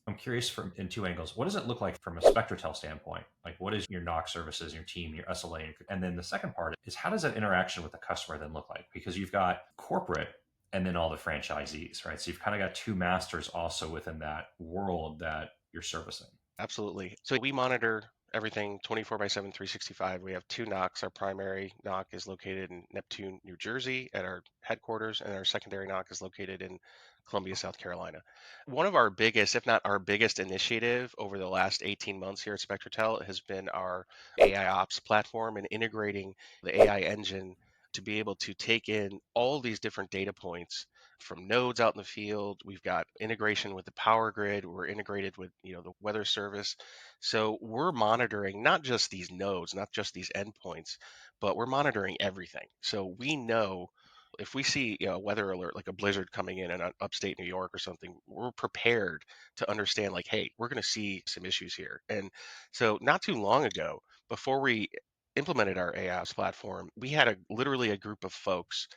I'm curious from in two angles. What does it look like from a Spectrotel standpoint? Like what is your knock services, your team, your SLA? And then the second part is how does that interaction with the customer then look like? Because you've got corporate and then all the franchisees, right? So you've kind of got two masters also within that world that you're servicing. Absolutely. So we monitor everything 24/7, 365. We have two NOCs. Our primary NOC is located in Neptune, New Jersey at our headquarters, and our secondary NOC is located in Columbia, South Carolina. One of our biggest, if not our biggest initiative over the last 18 months here at Spectrotel has been our AI ops platform and integrating the AI engine to be able to take in all these different data points from nodes out in the field. We've got integration with the power grid. We're integrated with, the weather service. So we're monitoring not just these nodes, not just these endpoints, but we're monitoring everything. So we know if we see, a weather alert like a blizzard coming in upstate New York or something, we're prepared to understand like, hey, we're going to see some issues here. And so not too long ago, before we implemented our AIOps platform, we had literally a group of folks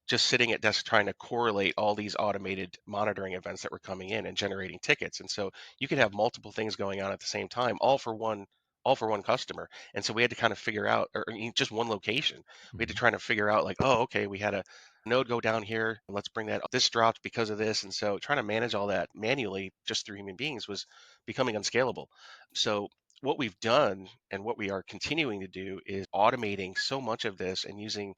just sitting at desks trying to correlate all these automated monitoring events that were coming in and generating tickets. And so you could have multiple things going on at the same time, all for one customer. And so we had to kind of figure out, or just one location. We had to Mhm. try to figure out like, oh, okay, we had a node go down here, and let's bring that up. This dropped because of this. And so trying to manage all that manually just through human beings was becoming unscalable. So what we've done and what we are continuing to do is automating so much of this and using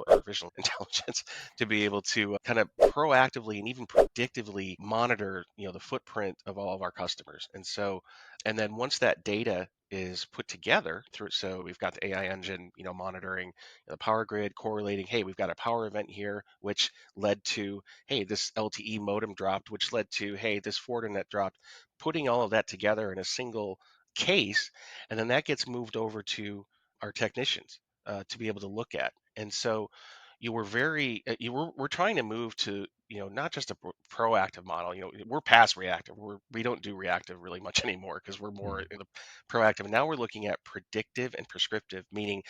artificial intelligence to be able to kind of proactively and even predictively monitor, the footprint of all of our customers. And then once that data is put together through, so we've got the AI engine, monitoring the power grid, correlating, hey, we've got a power event here, which led to, hey, this LTE modem dropped, which led to, hey, this Fortinet dropped, putting all of that together in a single case, and then that gets moved over to our technicians to be able to look at. And so you were very we're trying to move to not just a proactive model. We're past reactive. We don't do reactive really much anymore because we're more Mhm. in the proactive. And now we're looking at predictive and prescriptive, meaning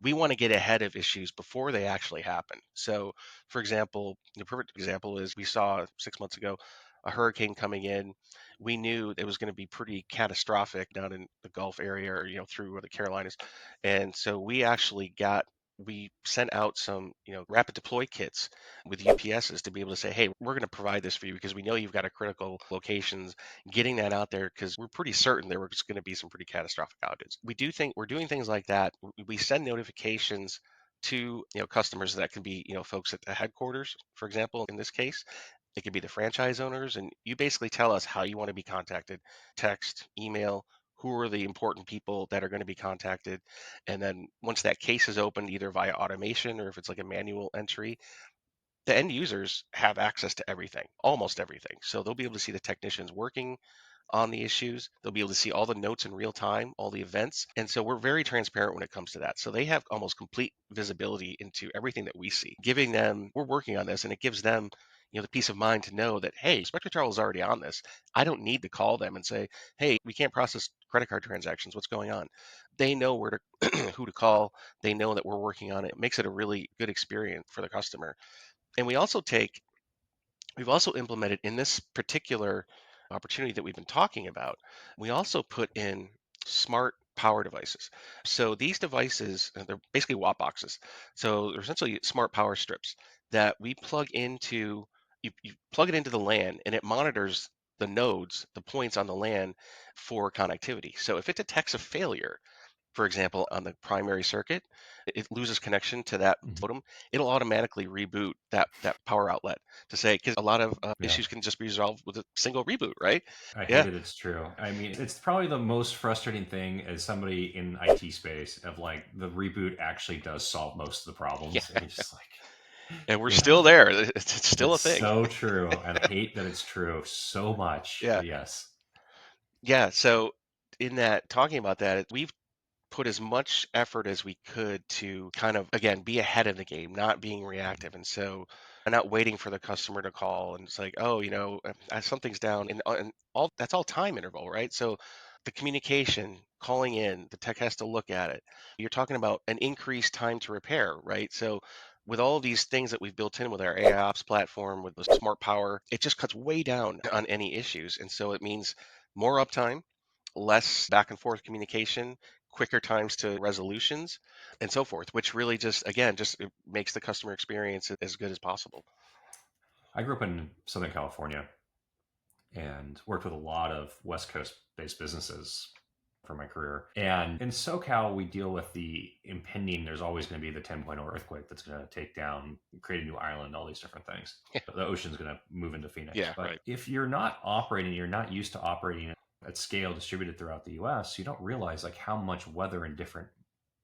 we want to get ahead of issues before they actually happen. So, for example, the perfect example is we saw 6 months ago a hurricane coming in. We knew it was going to be pretty catastrophic down in the Gulf area or through the Carolinas, and so we sent out some, rapid deploy kits with UPSs to be able to say, hey, we're going to provide this for you because we know you've got a critical locations, getting that out there because we're pretty certain there was going to be some pretty catastrophic outages. We're doing things like that. We send notifications to customers that can be folks at the headquarters, for example. In this case, it could be the franchise owners, and you basically tell us how you want to be contacted: text, email, who are the important people that are going to be contacted. And then once that case is opened, either via automation or if it's like a manual entry, the end users have access to everything, almost everything. So they'll be able to see the technicians working on the issues. They'll be able to see all the notes in real time, all the events. And so we're very transparent when it comes to that. So they have almost complete visibility into everything that we see, giving them, we're working on this, and it gives them the peace of mind to know that, hey, Spectrotel is already on this. I don't need to call them and say, hey, we can't process credit card transactions. What's going on? They know where to who to call. They know that we're working on it. It makes it a really good experience for the customer. And we've also implemented in this particular opportunity that we've been talking about, we also put in smart power devices. So these devices, they're basically watt boxes. So they're essentially smart power strips that we plug into, you plug it into the LAN and it monitors the nodes, the points on the LAN for connectivity. So if it detects a failure, for example, on the primary circuit, it loses connection to that Mhm. modem, it'll automatically reboot that power outlet to say, because a lot of Yeah. issues can just be resolved with a single reboot, right? I Yeah, hate it. It's true. I mean, it's probably the most frustrating thing as somebody in IT space of like the reboot actually does solve most of the yeah. problems. And you're just like, And we're you know, still there. It's still a it's thing. so true. And I hate that it's true so much. Yeah, But yes. yeah. So in that, talking about that, we've put as much effort as we could to kind of, again, be ahead of the game, not being reactive. And so not waiting for the customer to call and it's like, oh, something's down, and all that's all time interval, right? So the communication, calling in, the tech has to look at it. You're talking about an increased time to repair, right? So with all these things that we've built in with our AI ops platform, with the smart power, it just cuts way down on any issues. And so it means more uptime, less back and forth communication, quicker times to resolutions, and so forth, which really just, again, just it makes the customer experience as good as possible. I grew up in Southern California and worked with a lot of West Coast based businesses for my career. And in SoCal, we deal with the impending, there's always going to be the 10.0 earthquake that's going to take down, create a new island, all these different things. The ocean's going to move into Phoenix. Yeah, But right. if you're not operating, you're not used to operating at scale distributed throughout the US, you don't realize like how much weather in different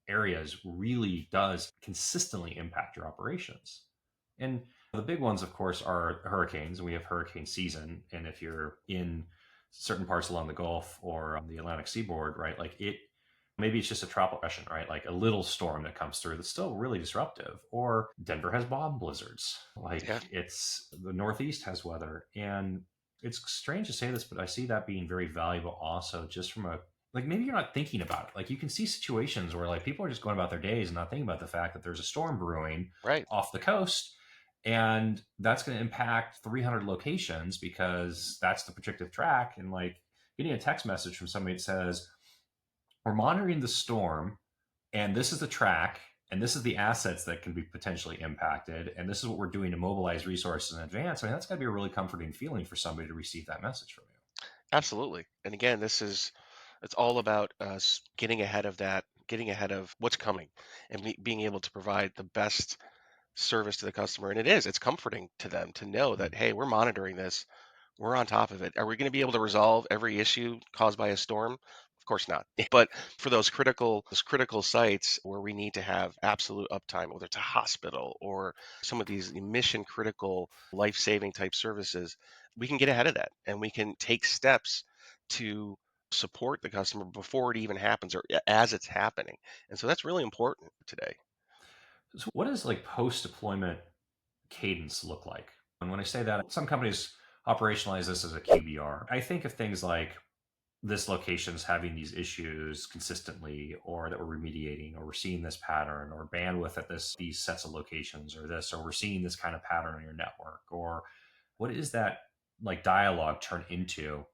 areas really does consistently impact your operations. And the big ones, of course, are hurricanes. We have hurricane season. And if you're in certain parts along the Gulf or on the Atlantic seaboard, right, like it, maybe it's just a tropical depression, right? Like a little storm that comes through that's still really disruptive. Or Denver has bomb blizzards. Like Yeah, it's the Northeast has weather. And it's strange to say this, but I see that being very valuable also just from a like maybe you're not thinking about it. Like you can see situations where like people are just going about their days and not thinking about the fact that there's a storm brewing right. off the coast and that's going to impact 300 locations because that's the predictive track. And like getting a text message from somebody that says we're monitoring the storm and this is the track and this is the assets that can be potentially impacted and this is what we're doing to mobilize resources in advance. I mean that's got to be a really comforting feeling for somebody to receive that message from you. Absolutely. And again, it's all about us getting ahead of that, getting ahead of what's coming, and being able to provide the best service to the customer. And it's comforting to them to know that, Mm. hey, we're monitoring this. We're on top of it. Are we going to be able to resolve every issue caused by a storm? Of course not. But for those critical sites where we need to have absolute uptime, whether it's a hospital or some of these mission critical life-saving type services, we can get ahead of that and we can take steps to support the customer before it even happens or as it's happening. And so that's really important today. So what does like post deployment cadence look like? And when I say that, some companies operationalize this as a QBR. I think of things like this location's having these issues consistently, or that we're remediating, or we're seeing this pattern, or bandwidth at these sets of locations, or this, or we're seeing this kind of pattern on your network, or what is that like dialogue turn into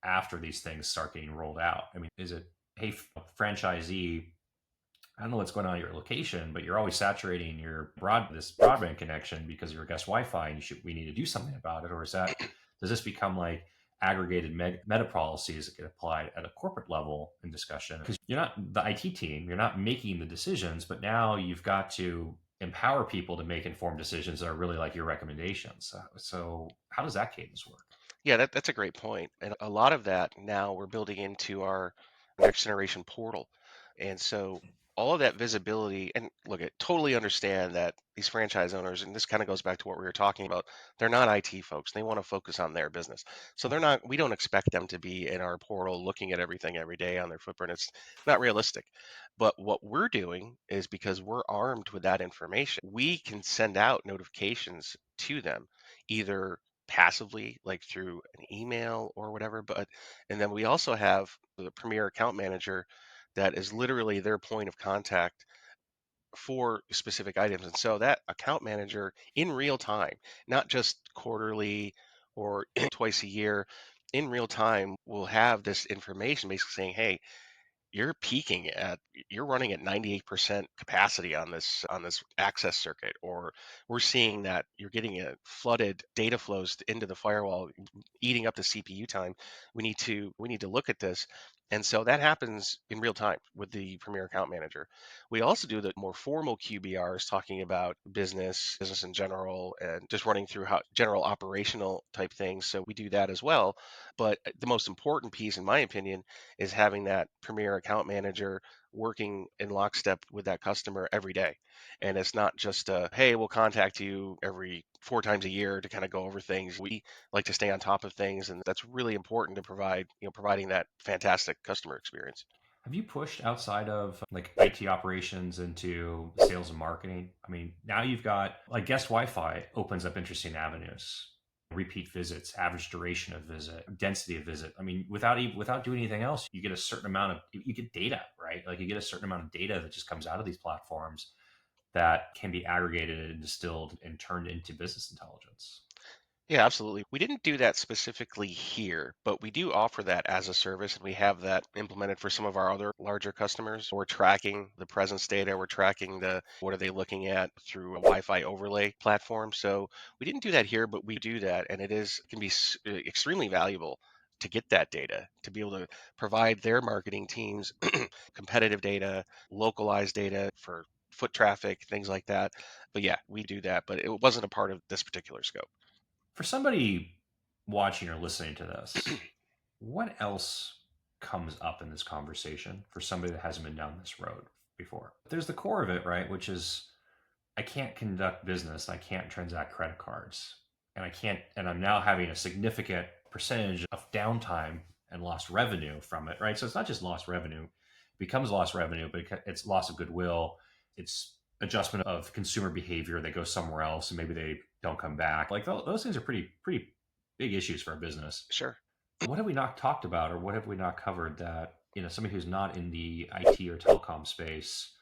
after these things start getting rolled out? I mean, is it, hey, franchisee, I don't know what's going on at your location, but you're always saturating your this broadband connection because of your guest Wi-Fi, and we need to do something about it? Or is that does this become like, aggregated meta policies that get applied at a corporate level in discussion, because you're not the IT team, you're not making the decisions, but now you've got to empower people to make informed decisions that are really like your recommendations. So how does that cadence work? Yeah, that's a great point. And a lot of that now we're building into our next generation portal. And so all of that visibility, and look, I totally understand that these franchise owners, and this kind of goes back to what we were talking about, they're not IT folks. They want to focus on their business. So we don't expect them to be in our portal looking at everything every day on their footprint. It's not realistic. But what we're doing is, because we're armed with that information, we can send out notifications to them, either passively, like through an email or whatever. And then we also have the Premier Account Manager that is literally their point of contact for specific items. And so that account manager in real time, not just quarterly or twice a year, in real time will have this information basically saying, hey, you're peaking at you're running at 98% capacity on this access circuit, or we're seeing that you're getting a flooded data flows into the firewall, eating up the CPU time. We need to look at this. And so that happens in real time with the Premier Account Manager. We also do the more formal QBRs, talking about business in general, and just running through how general operational type things. So we do that as well. But the most important piece, in my opinion, is having that Premier Account Manager working in lockstep with that customer every day. And it's not just hey, we'll contact you every 4 times a year to kind of go over things. We like to stay on top of things, and that's really important to providing that fantastic customer experience. Have you pushed outside of like IT operations into sales and marketing? I mean, now you've got like guest Wi-Fi opens up interesting avenues. Repeat visits, average duration of visit, density of visit. I mean, without doing anything else, you get a certain amount of you get data, right? Like you get a certain amount of data that just comes out of these platforms that can be aggregated and distilled and turned into business intelligence. Yeah, absolutely. We didn't do that specifically here, but we do offer that as a service, and we have that implemented for some of our other larger customers. We're tracking the presence data, we're tracking the what are they looking at through a Wi-Fi overlay platform. So we didn't do that here, but we do that, and can be extremely valuable to get that data, to be able to provide their marketing teams competitive data, localized data for foot traffic, things like that. But yeah, we do that, but it wasn't a part of this particular scope. For somebody watching or listening to this, what else comes up in this conversation for somebody that hasn't been down this road before? There's the core of it, right? Which is I can't conduct business, I can't transact credit cards, and I'm now having a significant percentage of downtime and lost revenue from it, right? So it's not just lost revenue, it becomes lost revenue, but it's loss of goodwill, it's adjustment of consumer behavior. They go somewhere else and maybe they don't come back. Like those things are pretty big issues for a business. Sure. What have we not talked about, or what have we not covered that somebody who's not in the IT or telecom space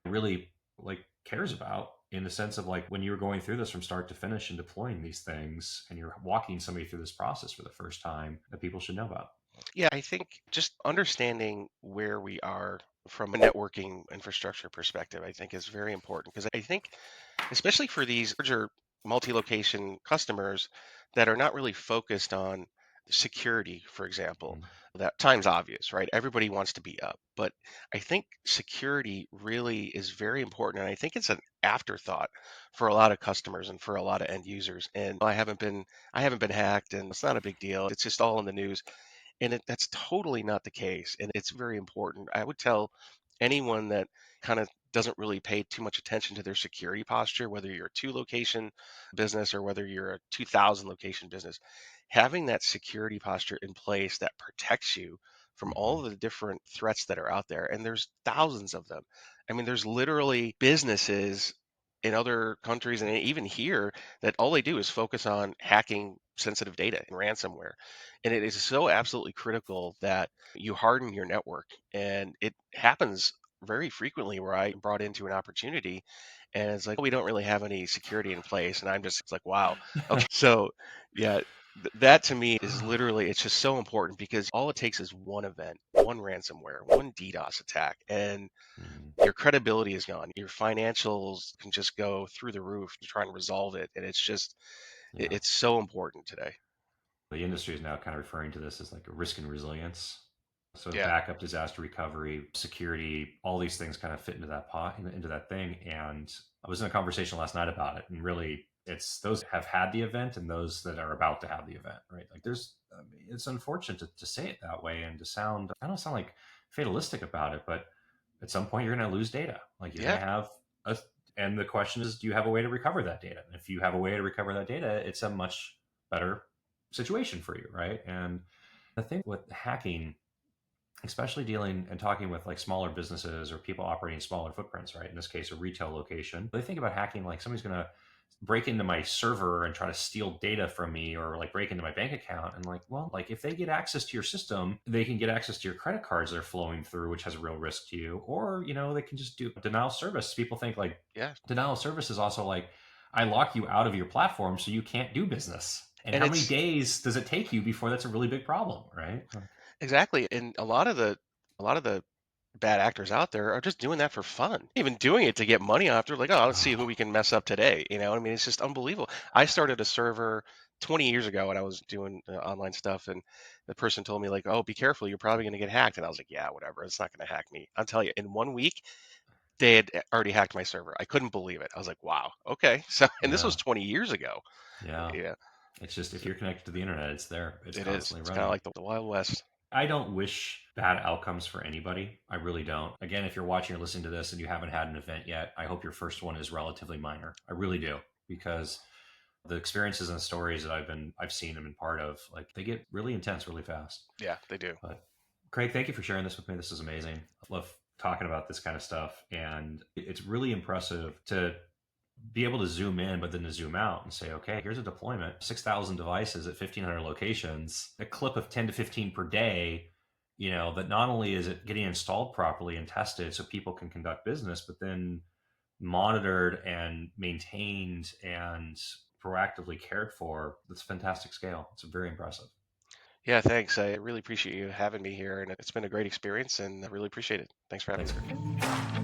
really like cares about, in the sense of like when you were going through this from start to finish and deploying these things and you're walking somebody through this process for the first time that people should know about? Yeah, I think just understanding where we are from a networking infrastructure perspective, I think is very important, because I think, especially for these larger multi-location customers that are not really focused on security, for example, Mm. that time's obvious, right? Everybody wants to be up, but I think security really is very important, and I think it's an afterthought for a lot of customers and for a lot of end users. And I haven't been hacked, and it's not a big deal. It's just all in the news. And that's totally not the case. And it's very important. I would tell anyone that kind of doesn't really pay too much attention to their security posture, whether you're a 2 location business or whether you're a 2,000 location business, having that security posture in place that protects you from Hmm. all of the different threats that are out there. And there's thousands of them. I mean, there's literally businesses in other countries and even here that all they do is focus on hacking sensitive data and ransomware. And it is so absolutely critical that you harden your network. And it happens very frequently where I brought into an opportunity and it's like, we don't really have any security in place. And I'm just it's like, wow. Okay. So, yeah, that to me is literally, it's just so important, because all it takes is one event, one ransomware, one DDoS attack, and Hmm. your credibility is gone. Your financials can just go through the roof to try and resolve it. And it's just, Yeah. it's so important today. The industry is now kind of referring to this as like a risk and resilience. So Yeah. backup, disaster recovery, security, all these things kind of fit into that pot, into that thing. And I was in a conversation last night about it, and really, it's those that have had the event and those that are about to have the event, right? Like, I mean, it's unfortunate to say it that way and to sound, I don't sound like fatalistic about it, but at some point you're going to lose data. Like, you're going Yeah. to have a, and the question is, do you have a way to recover that data? And if you have a way to recover that data, it's a much better situation for you, right? And the thing with hacking, especially dealing and talking with like smaller businesses or people operating smaller footprints, right? In this case, a retail location, they think about hacking like somebody's going to break into my server and try to steal data from me, or like break into my bank account. And like, well, like if they get access to your system, they can get access to your credit cards that are flowing through, which has a real risk to you. Or, they can just do denial of service. People think like Yeah. denial of service is also like, I lock you out of your platform so you can't do business. And And how many it's days does it take you before that's a really big problem, right? exactly, and a lot of the bad actors out there are just doing that for fun. Even doing it to get money after, like, oh, let's see who we Oh, can mess up today. I mean, it's just unbelievable. I started a server 20 years ago when I was doing online stuff, and the person told me like, "Oh, be careful, you're probably going to get hacked." And I was like, "Yeah, whatever. It's not going to hack me." I'll tell you, in 1 week, they had already hacked my server. I couldn't believe it. I was like, "Wow, okay." So, and this yeah. was 20 years ago. Yeah. Yeah, It's just if so you're connected to the internet, it's there. It's it is. constantly It's kind of running. like the Wild West. I don't wish bad outcomes for anybody. I really don't. Again, if you're watching or listening to this and you haven't had an event yet, I hope your first one is relatively minor. I really do, because the experiences and stories that I've seen and been part of, like, they get really intense really fast. Yeah, they do. But Craig, thank you for sharing this with me. This is amazing. I love talking about this kind of stuff, and it's really impressive to be able to zoom in, but then to zoom out and say, okay, here's a deployment, 6,000 devices at 1,500 locations, a clip of 10 to 15 per day. That not only is it getting installed properly and tested so people can conduct business, but then monitored and maintained and proactively cared for. That's fantastic scale. It's very impressive. Yeah, thanks. I really appreciate you having me here, and it's been a great experience, and I really appreciate it. Thanks for having me, Thanks. Chris.